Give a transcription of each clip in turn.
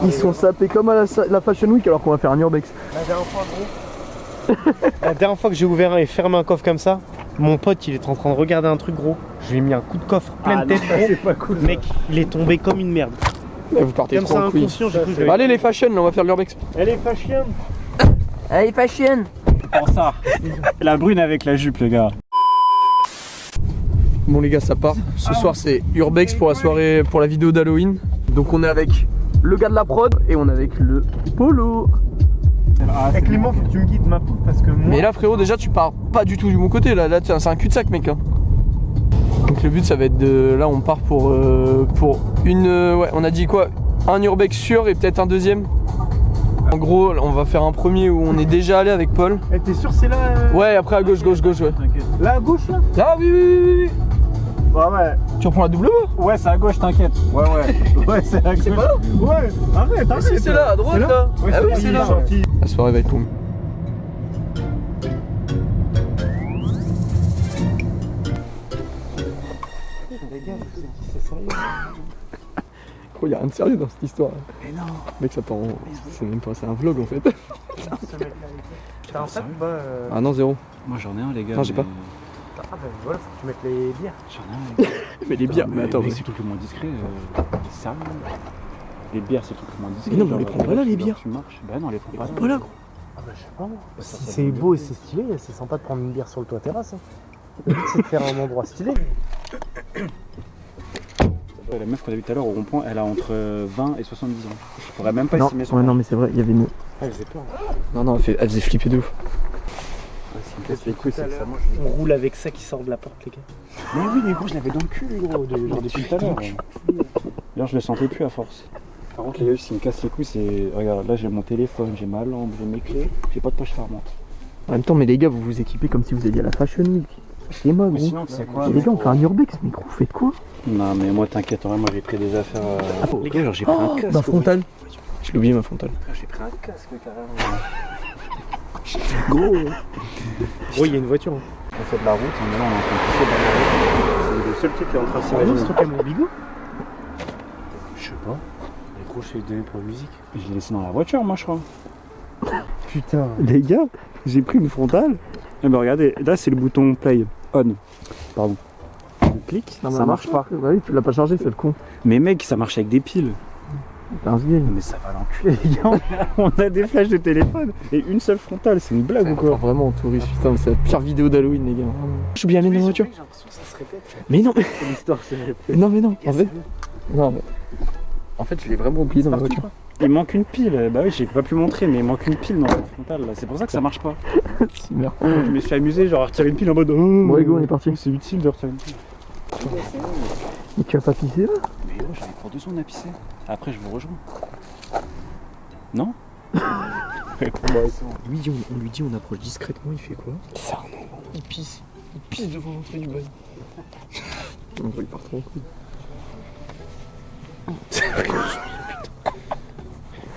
Ils sont sapés comme à la Fashion Week alors qu'on va faire un urbex. La dernière fois que j'ai ouvert et fermé un coffre comme ça, mon pote il est en train de regarder un truc gros. Je lui ai mis un coup de coffre plein de tête. C'est pas cool. Mec, il est tombé comme une merde. Vous partez Comme trop ça en couille. inconscient, j'ai cru que j'avais- Allez les Fashion, là, on va faire l'urbex. Elle est fashion. Allez Fashion. Pour ça. La brune avec la jupe, les gars. Bon les gars, ça part. Ce soir c'est urbex pour la soirée, pour la vidéo d'Halloween. Donc on est avec le gars de la prod et on est avec le Polo. Eh Clément, faut que tu me guides ma poule parce que moi. Mais là frérot, déjà tu pars pas du tout du bon côté. Là c'est un cul-de-sac mec. Hein. Donc le but ça va être de... Là on part pour une... ouais, on a dit quoi? Un urbex sûr et peut-être un deuxième. En gros, on va faire un premier où on est déjà allé avec Paul. Eh, t'es sûr c'est là Ouais, après à gauche, ouais. Là à gauche là? Là, oui. Ouais. Tu reprends la double voie? Ouais, c'est à gauche, t'inquiète. Ouais. Ouais, c'est à gauche. C'est pas là? Ouais, arrête. Si, c'est là, à droite là. Ouais, Ah oui, il c'est est là. gentil. La soirée va être longue. Les gars, c'est sérieux. Oh, y'a rien de sérieux dans cette histoire. Mais non. Mec, ça part en... C'est même pas... C'est un vlog en fait. T'as un sac ou pas Ah non, zéro. Moi, j'en ai un, les gars. Non, j'ai pas. Ah bah voilà, faut que tu mettes les bières. J'en ai un, les gars. Mais les bières, mais attends. C'est le truc le moins discret. Sérieux. Les bières, c'est le truc le moins discret. Mais non, mais on les genre, prend pas là, les bières. Tu marches. Bah non, on les prend pas là. Pas là, gros. Ah bah je sais pas moi. Si c'est beau et c'est stylé, c'est sympa de prendre une bière sur le toit terrasse. Hein. Le but c'est de faire un endroit stylé. La meuf qu'on a vue tout à l'heure au rond-point, elle a entre 20 et 70 ans. Je pourrais même pas Non, estimer son ouais, âge. non, mais c'est vrai, il y avait mieux. Ah, j'ai peur. Non, elle faisait flipper de ouf. Les couilles, c'est que ça mange. On roule avec ça qui sort de la porte, les gars. Mais oui, mais gros, je l'avais dans le cul, gros, genre depuis tout à l'heure. D'ailleurs, je le sentais plus à force. Par contre, les gars, ce qui me casse les couilles, c'est. Regarde, là, j'ai mon téléphone, j'ai ma lampe, j'ai mes clés, j'ai pas de poche fermante. En même temps, mais les gars, vous vous équipez comme si vous alliez à la Fashion Week. C'est moi, Mais gros. sinon, tu sais quoi? Les gars, on fait un urbex, mais gros, faites quoi? Non, mais moi, t'inquiète, moi, j'ai pris des affaires. Les gars, genre, j'ai pris un casque. Ma frontale. Je l'ai oublié, ma frontale. J'ai pris un casque, carrément. Gros. Gros, il y a une voiture. Hein. On fait de la route, et là, on est en train de pisser dans la route. C'est le seul truc qui est en train de Ah non, s'imaginer. c'est toi qui as mon bigot. Je sais pas. Les gros, je l'ai donné pour la musique. Je l'ai laissé dans la voiture, moi, je crois. Putain. Les gars, j'ai pris une frontale. Et ben regardez, là c'est le bouton play, on. Pardon. On clique, Non, mais ça marche pas. Bah oui, tu l'as pas chargé, c'est le con. Mais mec, ça marche avec des piles. T'es un sgame. Mais ça va l'enculer les gars. On a des flashs de téléphone et une seule frontale, c'est une blague ou quoi? Vraiment touriste, putain, c'est la pire vidéo d'Halloween, les gars. J'ai oublié à mettre dans la voiture. J'ai l'impression que ça se répète. Mais non, mais. L'histoire se répète. Non, mais non, en fait. Non, mais. En fait, je l'ai vraiment oublié dans la Partout, voiture. Il manque une pile. Bah oui, j'ai pas pu montrer, mais il manque une pile dans cette frontale là. C'est pour ça que ça marche pas. Si, merde. Je me suis amusé, genre à retirer une pile en mode. Oh, Bon, Ego, on est parti. C'est utile de retirer une pile. Mais tu vas pas pisser là? Mais gros, j'avais pour 2 secondes à pisser. Après, je vous rejoins. Non? Lui, on lui dit, on approche discrètement, il fait quoi? Ça, il pisse. Il pisse devant l'entrée du bail. En gros, il part trop en couille.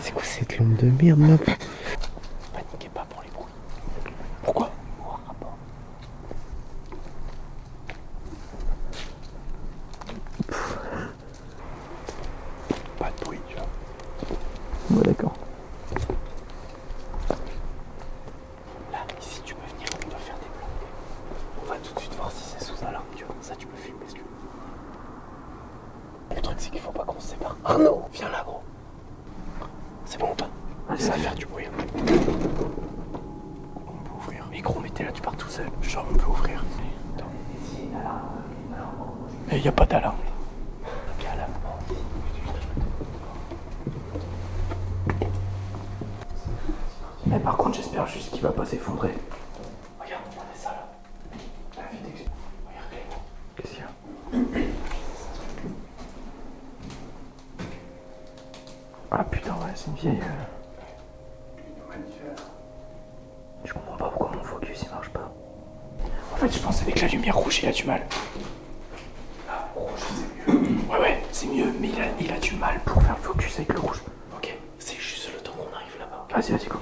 C'est quoi cette lampe de merde là? Paniquez pas pour les bruits. Pourquoi? Pas de bruit, tu vois. Ouais, d'accord. Là, ici, tu peux venir, on doit faire des plans. On va tout de suite voir si c'est sous alarme, tu vois. Ça, tu peux filmer, si tu veux. Le truc, c'est qu'il faut pas qu'on se sépare. Arnaud, viens là, gros. C'est bon ou pas? Ça va faire du bruit. On peut ouvrir. Mais gros, mais t'es là, tu pars tout seul. Genre, on peut ouvrir. Attends. Mais y a pas d'alarme. Viens là. Mais par contre, j'espère juste qu'il va pas s'effondrer. Regarde, regardez ça là. La vidéo. Regarde Clément. Qu'est-ce qu'il y a? Ah putain, ouais, c'est une vieille. Je comprends pas pourquoi mon focus il marche pas. En fait, je pense avec la lumière rouge, il a du mal. Ah, rouge, c'est mieux. Ouais, c'est mieux, mais il a du mal pour faire le focus avec le rouge. Ok, c'est juste le temps qu'on arrive là-bas. Vas-y, go.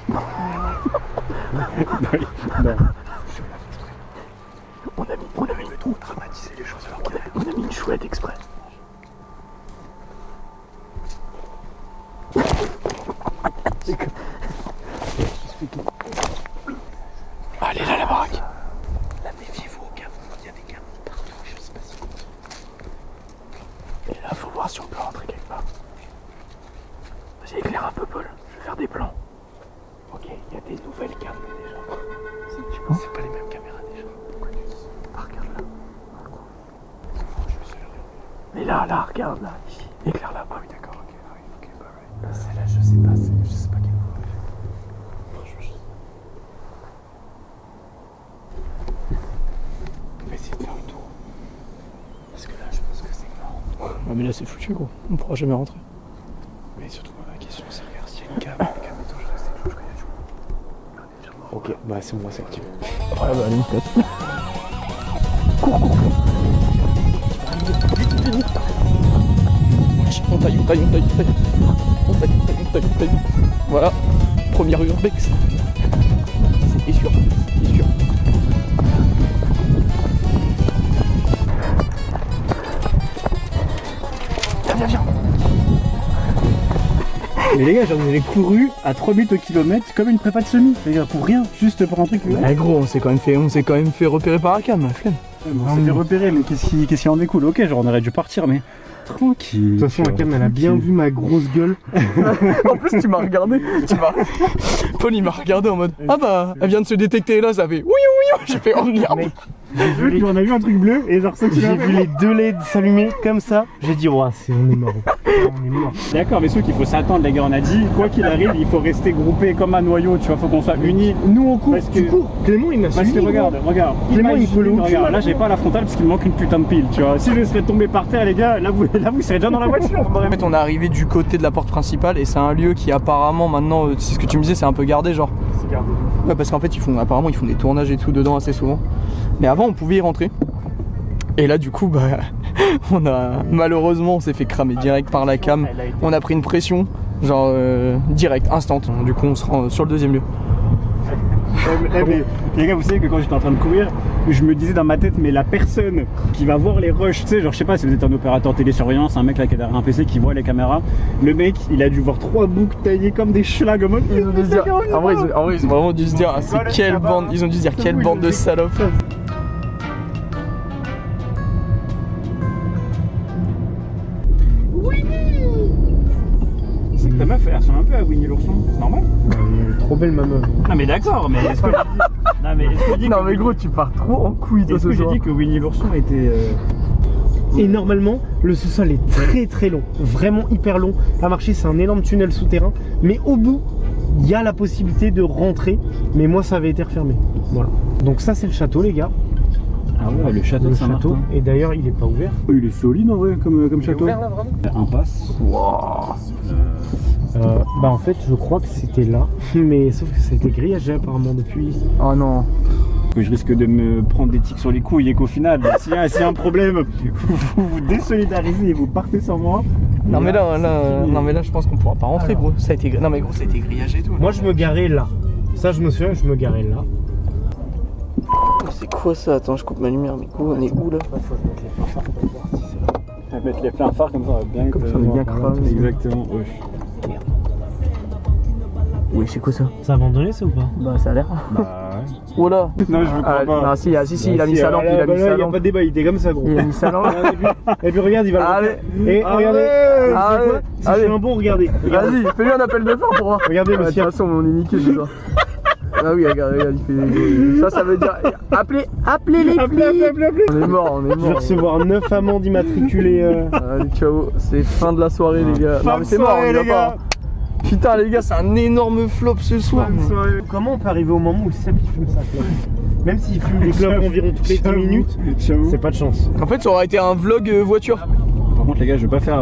Non. On a mis trop dramatiser les choses alors qu'on a mis une chouette exprès. Allez là la baraque. Là méfiez-vous au camion, il y a des camions partout, je sais pas si. Et là faut voir si on peut rentrer quelque part. Vas-y éclaire un peu Paul, je vais faire des plans. Ok, il y a des nouvelles caméras déjà. Tu penses que c'est pas les mêmes caméras déjà? Pourquoi tu dis ça? Regarde là. Mais là, regarde là, ici. Éclaire là. Ah oui d'accord, ok, ah oui, ok, bah ouais. Là celle-là je sais pas quelle voie. On va essayer de faire une tour. Parce que là je pense que c'est mort. Ah mais là c'est foutu gros, on pourra jamais rentrer. Mais surtout ma question c'est regarde s'il y a une cave. La cave je reste avec je connais tout. Ok, bah c'est bon, c'est activé. Ouais bah allez peut-être. Cours. On taille. Voilà, première urbex. C'est sûr. Viens. Mais les gars, j'en ai couru à 3 minutes au kilomètre comme une prépa de semi. Les gars, pour rien, juste pour un truc. Eh gros, on s'est quand même fait repérer par la cam, la flemme. On s'est fait repérer, mais qu'est-ce qui en découle? Ok, genre on aurait dû partir, mais tranquille. De toute façon, la cam, elle a bien vu ma grosse gueule. En plus, tu m'as regardé. Paul, il m'a regardé en mode ah bah, elle vient de se détecter là, ça fait oui. J'ai fait oh merde. Mec, On a vu un truc bleu et genre ça j'ai vu les deux LED s'allumer comme ça. J'ai dit, on est mort. On est mort. D'accord, mais sauf qu'il faut s'attendre, les gars. On a dit, quoi qu'il arrive, il faut rester groupé comme un noyau, tu vois, faut qu'on soit unis. Nous on court, Parce que- tu cours. Clément il m'a Parce suivi. que regarde. Clément, il peut le Imagine, cul, regarde, là. là j'ai pas la frontale parce qu'il me manque une putain de pile, tu vois. Si je serais tombé par terre, les gars, là vous serez déjà dans la voiture. En fait, on est arrivé du côté de la porte principale et c'est un lieu qui apparemment maintenant, c'est ce que tu me disais, c'est un peu gardé genre. Ouais, parce qu'en fait, apparemment ils font des tournages et tout dedans assez souvent. Mais avant, on pouvait y rentrer. Et là, du coup, bah, malheureusement, on s'est fait cramer direct par la cam. On a pris une pression, genre direct, instant. Du coup, on se rend sur le deuxième lieu. Mais, les gars, vous savez que quand j'étais en train de courir, je me disais dans ma tête, mais la personne qui va voir les rushs, tu sais, genre je sais pas si vous êtes un opérateur télésurveillance, un mec là qui est derrière un PC qui voit les caméras, le mec il a dû voir 3 boucles taillées comme des schlags en mode. Ils ont dû se dire, en vrai, ils ont vraiment dû se dire, ah, c'est quelle bande, ils ont dû se dire quelle bande de salopes. C'est que ta meuf elle ressemble un peu à Winnie l'ourson, c'est normal? Trop belle ma meuf. Non mais d'accord, mais est-ce que j'ai dit... Non mais est-ce que j'ai dit Non que... mais gros, tu pars trop en couille toi Est-ce ce que j'ai soir. dit que Winnie l'ourson était... Et normalement, le sous-sol est très très long, vraiment hyper long. À marcher, c'est un énorme tunnel souterrain, mais au bout, il y a la possibilité de rentrer. Mais moi, ça avait été refermé. Voilà. Donc ça, c'est le château, les gars. Ah ouais, le château Le de château. Saint-Martin. Et d'ailleurs, il est pas ouvert. Oh, il est solide en vrai comme château. là, vraiment. Impasse. Wow. Bah en fait, je crois que c'était là, mais sauf que ça a été grillagé apparemment depuis. Oh non. Que je risque de me prendre des tics sur les couilles et qu'au final, s'il y a un problème, vous vous désolidarisez et vous partez sans moi. Non mais là, je pense qu'on pourra pas rentrer gros. Ça a été, non mais gros, ça a été grillagé et tout. Moi, je me garais là. Ça, je me souviens, je me garais là. C'est quoi ça? Attends, je coupe ma lumière. Mais quoi, on est où là? Mettre les pleins phares comme ça, on va bien Comme ça, on est bien cramé. Exactement. Ouais. Oui, c'est quoi ça? Ça a abandonné ça ou pas? Bah ça a l'air. Bah ouais. Oh là. Non, je vous crois pas. Non, si, il a mis sa lampe, il a mis sa Il y a lampe. pas de débat, il était comme ça, gros. Il a mis sa lampe. Et puis regarde, il va le Allez. refaire. Et regardez, c'est Allez. quoi? Si je Allez. fais un bon, regardez. Vas-y, fais-lui un appel de phare pour voir. Regardez, Ah, de monsieur. toute façon, on est niqué ce soir. Ah oui, regarde, il fait. Ça veut dire. Appelez les flics. On est mort, Je vais recevoir 9 amendes immatriculées. Allez, ciao, c'est fin de la soirée, les gars. Fin Non, mais de c'est mort, soirée, on y va les gars. pas. Putain, les gars, c'est un énorme flop ce soir. Comment on peut arriver au moment où Seb il fume sa clope? Même s'il fume des clopes environ toutes les 10 minutes, c'est pas de chance. En fait, ça aurait été un vlog voiture. Par contre, les gars, je vais pas faire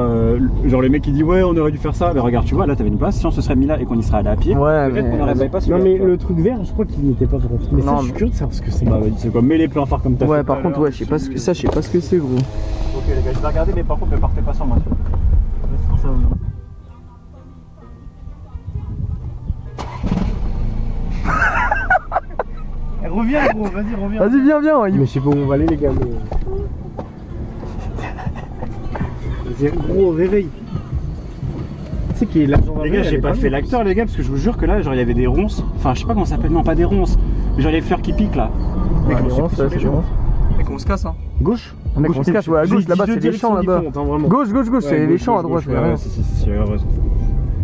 genre le mec qui dit ouais, on aurait dû faire ça. Mais regarde, tu vois, là t'avais une place. Si on se serait mis là et qu'on y serait allé à pied, Ouais, peut-être mais- qu'on n'aurait pas su. Non mais le truc vert, je crois qu'il n'y était pas pour. Mais ça, Non, je suis mais- curieux de savoir ce que c'est. Bah, vas-y, c'est quoi, mets les plans phares comme t'as fait. Ouais, tout par à contre, l'heure. ouais, je sais pas ce que c'est, gros. Ok, les gars, je vais regarder, mais par contre, ne partez pas sans moi. Sinon, ça va. Reviens gros, vas-y reviens. Vas-y, viens. Mais je sais pas où on va aller les gars. Vas-y gros, réveille. Tu sais qu'il est l'argent Les gars, j'ai pas fait l'acteur, les gars, parce que je vous jure que là, genre, il y avait des ronces. Enfin, je sais pas comment ça s'appelle, non, pas des ronces. Mais genre les fleurs qui piquent là. Ouais, Mec, les on se ronces, pisse sur c'est les des gens. ronces. Mec, on se casse, hein. Gauche. Mec, on se casse, ouais, à gauche, là-bas, c'est les champs, là-bas. Gauche, c'est les champs à droite. Ouais, c'est heureuse.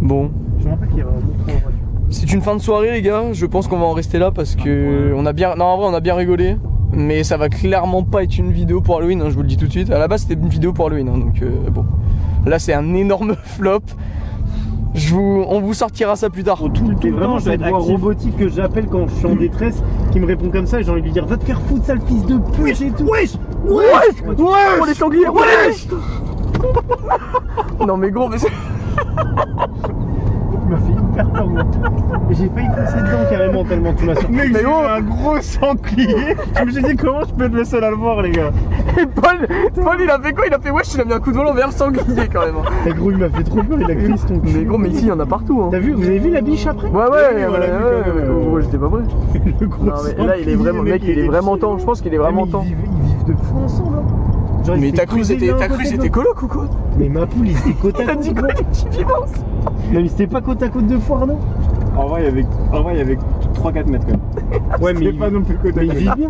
Bon. Je me rappelle qu'il y avait un autre en voiture. C'est une fin de soirée, les gars. Je pense qu'on va en rester là parce que on a bien. Non, en vrai, on a bien rigolé. Mais ça va clairement pas être une vidéo pour Halloween, hein, je vous le dis tout de suite. À la base, c'était une vidéo pour Halloween, hein, donc bon. Là, c'est un énorme flop. On vous sortira ça plus tard. Tout le C'est temps, vraiment je dois cette être voix actif. robotique que j'appelle quand je suis en détresse, qui me répond comme ça et j'ai envie de lui dire va te faire foutre sale fils de pute et tout. Wesh. Oh, les sangliers, wesh. Non mais gros, mais c'est. Il m'a fait hyper peur moi. Et j'ai failli foncer dedans carrément tellement tu m'as sorti. Mec, Mais j'ai oh. vu un gros sanglier. Je me suis dit comment je peux être le seul à le voir, les gars. Et Paul, il a fait quoi? Il a fait wesh, il a mis un coup de volant vers le sanglier quand même. Et gros il m'a fait trop peur, il a crié ton cul. Mais gros, mais ici il y en a partout. Hein. T'as vu, vous avez vu la biche après? Ouais, on l'a vu quand même. gros, j'étais pas prêt. Le gros Non, mais là, il est vraiment, mec, il est vraiment temps. Je pense qu'il est vraiment temps. Ils vivent de fou ensemble. Hein. Genre, ils Mais étaient t'as cru posés c'était l'un à t'as côté cru de c'était l'autre. coloc ou quoi? Mais ma poule, ils étaient côte Il à a dit côte. quoi? Gros. Finance. Non, mais c'était pas côte à côte de foire, non? En vrai, il y avait 3-4 mètres quand même. Ouais, mais C'est pas non plus côte à mais il côte. vit bien.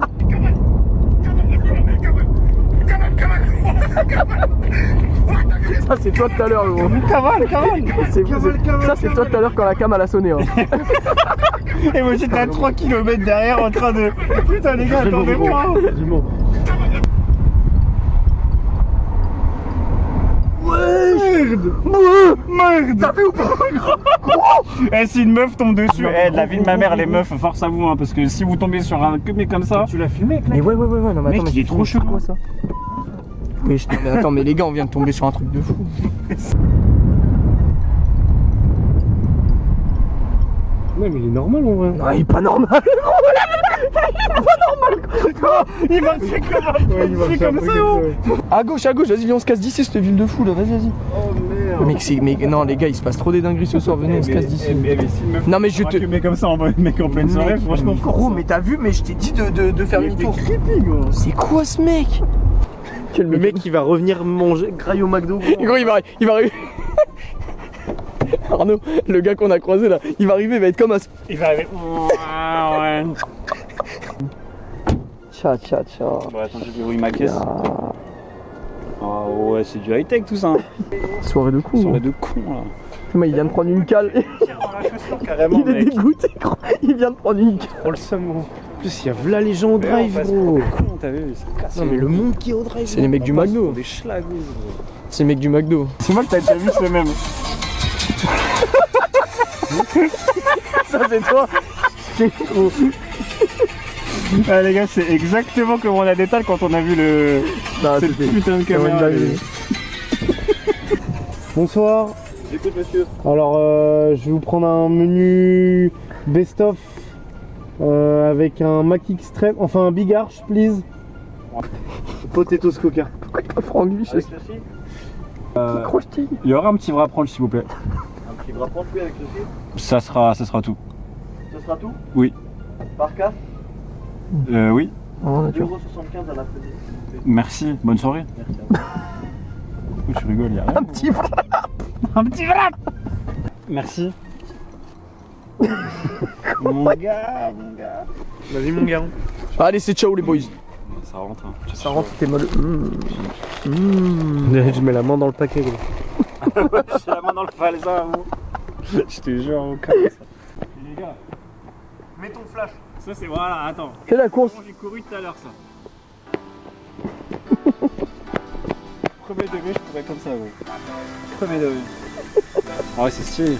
Ça c'est toi tout à l'heure, gros. Cavale. Ça c'est toi tout à l'heure quand la cam elle a sonné. Hein. Et moi j'étais à 3 km derrière en train de. Putain, les gars, attendez-moi. Dis-moi. Merde. T'as vu ou pas? Eh, si une meuf tombe dessus, Non, de la vie de ma mère, les meufs, force à vous, hein, parce que si vous tombez sur un mec comme ça. Tu l'as filmé avec la Mais ouais, non mais Mec, attends, mais il est trop c'est chelou. quoi ça? Mais attends, mais les gars, on vient de tomber sur un truc de fou. Ouais, mais il est normal en vrai. Non, il est pas normal. Il va faire comment Ouais, il va C'est faire comme un truc ça, oh. À gauche, vas-y, viens, on se casse d'ici, cette ville de fou là, vas-y. Oh merde. Mec, non, les gars, il se passe trop des dingueries ce soir, venez, on se casse d'ici. Non, mais je te. Tu mets comme ça en mode mec en pleine soirée, franchement. Gros, mais t'as vu, mais je t'ai dit de faire une tour. creepy, gros. C'est quoi ce mec? Le mec qui va revenir manger graille au McDo. Gros, il va arriver. Arnaud, le gars qu'on a croisé là, il va arriver, il va être comme as. Il va arriver. Ouais. Tcha. Bon, attends, je verrouille ma caisse. Ah ouais, c'est du high-tech tout ça. Soirée de con. Soirée de con là. Mais il vient de prendre une cale. Carrément, Il est mec. dégoûté, gros. Il vient de prendre une cale. Oh le seum gros. En plus il y a v'là les gens au drive gros. Con, t'as vu, c'est cassé. Non mais le monde qui est au drive. C'est les mecs du McDo. Des schlagos, gros. C'est les mecs du McDo. C'est moi que t'as déjà vu ce même. Ça c'est toi. Ah les gars, c'est exactement comme on a des quand on a vu le. Non, cette c'était putain de vraiment une caméra. dinguerie. Bonsoir. Écoute monsieur. Alors je vais vous prendre un menu best-of avec un Mac Extreme, enfin un Big Arch please. Potatoes Coca. Pourquoi il pas franglish? Croustille. Il y aura un petit wrap ranch s'il vous plaît. Un petit wrap ranch avec ceci. Ça sera tout. Ce sera tout. Oui. Par carte, Oui. Oh, nature. 2,75€ à la petite. Merci. Bonne soirée. Merci. Oh, tu rigoles, y'a rien. Un petit frère. Un petit wrap. Merci. mon gars. Vas-y mon gars. Allez, c'est ciao les boys. Ça rentre. Hein. Ça rentre, t'es mal. Je mets la main dans le paquet gros. J'ai la main dans le falsa, moi. Je te jure, au cas ça. Et les gars, Mets ton flash. ça c'est voilà, attends. Fais la course. J'ai couru tout à l'heure ça. Premier degré, je pourrais comme ça, gros. Premier degré. Ouais, c'est stylé.